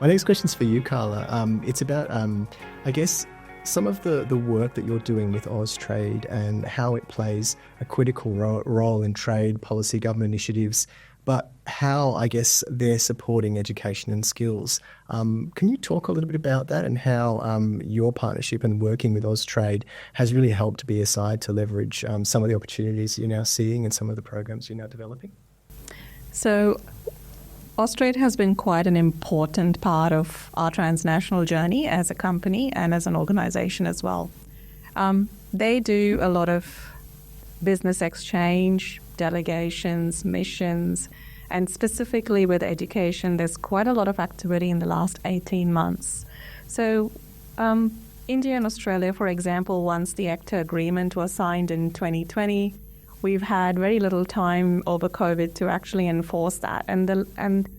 My next question's for you, Carla. It's about, I guess, some of the work that you're doing with Austrade and how it plays a critical role in trade policy, government initiatives, but how, I guess, they're supporting education and skills. Can you talk a little bit about that and how your partnership and working with Austrade has really helped BSI to leverage some of the opportunities you're now seeing and some of the programs you're now developing? So Austrade has been quite an important part of our transnational journey as a company and as an organization as well. They do a lot of business exchange, delegations, missions, and specifically with education, there's quite a lot of activity in the last 18 months. So India and Australia, for example, once the ACTA agreement was signed in 2020, we've had very little time over COVID to actually enforce that. And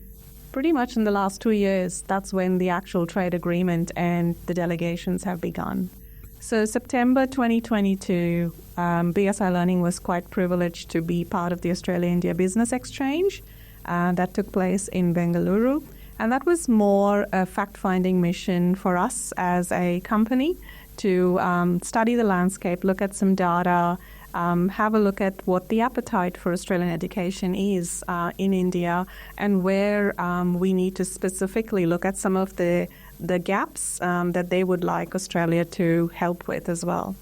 pretty much in the last 2 years, that's when the actual trade agreement and the delegations have begun. So September 2022, BSI Learning was quite privileged to be part of the Australia-India Business Exchange that took place in Bengaluru. And that was more a fact-finding mission for us as a company to study the landscape, look at some data, have a look at what the appetite for Australian education is in India and where we need to specifically look at some of the gaps that they would like Australia to help with as well.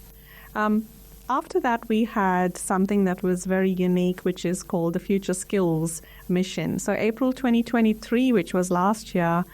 After that, we had something that was very unique, which is called the Future Skills Mission. So April 2023, which was last year,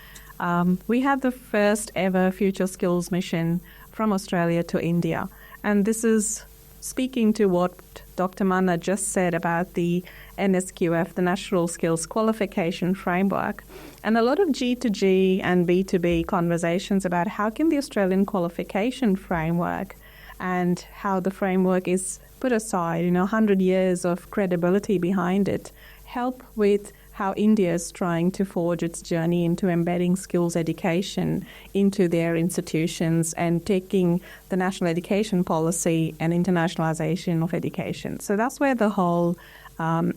we had the first ever Future Skills Mission from Australia to India. And this is speaking to what Dr. Manna just said about the NSQF, the National Skills Qualification Framework, and a lot of G2G and B2B conversations about how can the Australian qualification framework and how the framework is put aside, 100 years of credibility behind it, help with how India is trying to forge its journey into embedding skills education into their institutions and taking the national education policy and internationalization of education. So that's where the whole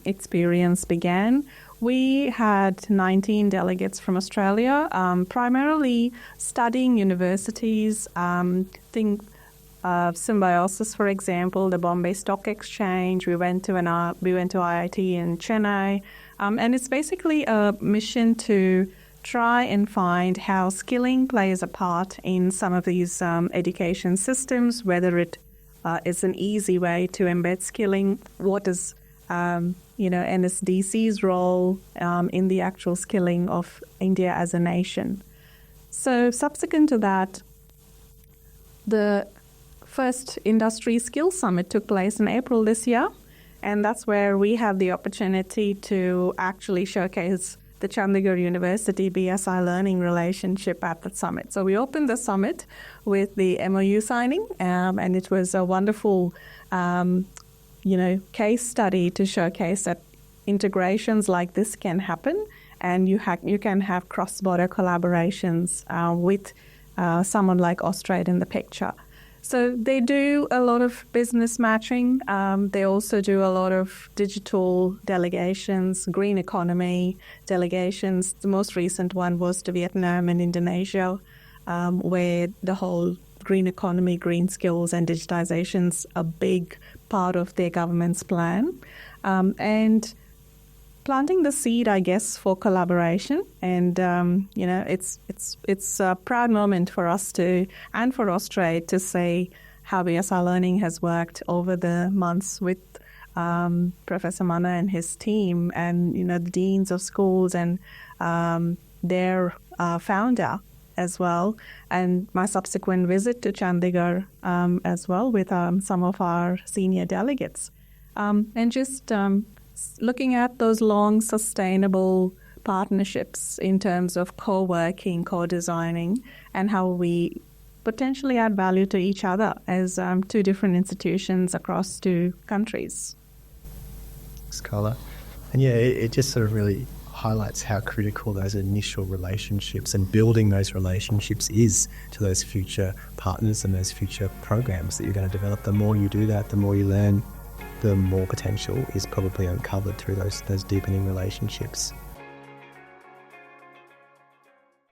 experience began. We had 19 delegates from Australia, primarily studying universities, Symbiosis, for example, the Bombay Stock Exchange. We went to IIT in Chennai, and it's basically a mission to try and find how skilling plays a part in some of these education systems. Whether it is an easy way to embed skilling, what is NSDC's role in the actual skilling of India as a nation. So subsequent to that, the first Industry Skills Summit took place in April this year, and that's where we had the opportunity to actually showcase the Chandigarh University BSI Learning relationship at the summit. So we opened the summit with the MOU signing, and it was a wonderful, case study to showcase that integrations like this can happen, and you can have cross-border collaborations with someone like Austrade in the picture. So they do a lot of business matching. They also do a lot of digital delegations, green economy delegations. The most recent one was to Vietnam and Indonesia, where the whole green economy, green skills and digitization's a big part of their government's plan. And planting the seed, I guess, for collaboration. And, it's a proud moment for us and for Austrade to say how BSI Learning has worked over the months with Professor Manna and his team and, the deans of schools and their founder as well. And my subsequent visit to Chandigarh as well with some of our senior delegates. And just looking at those long, sustainable partnerships in terms of co-working, co-designing, and how we potentially add value to each other as two different institutions across two countries. Thanks, Carla. And it just sort of really highlights how critical those initial relationships and building those relationships is to those future partners and those future programs that you're going to develop. The more you do that, the more you learn, the more potential is probably uncovered through those deepening relationships.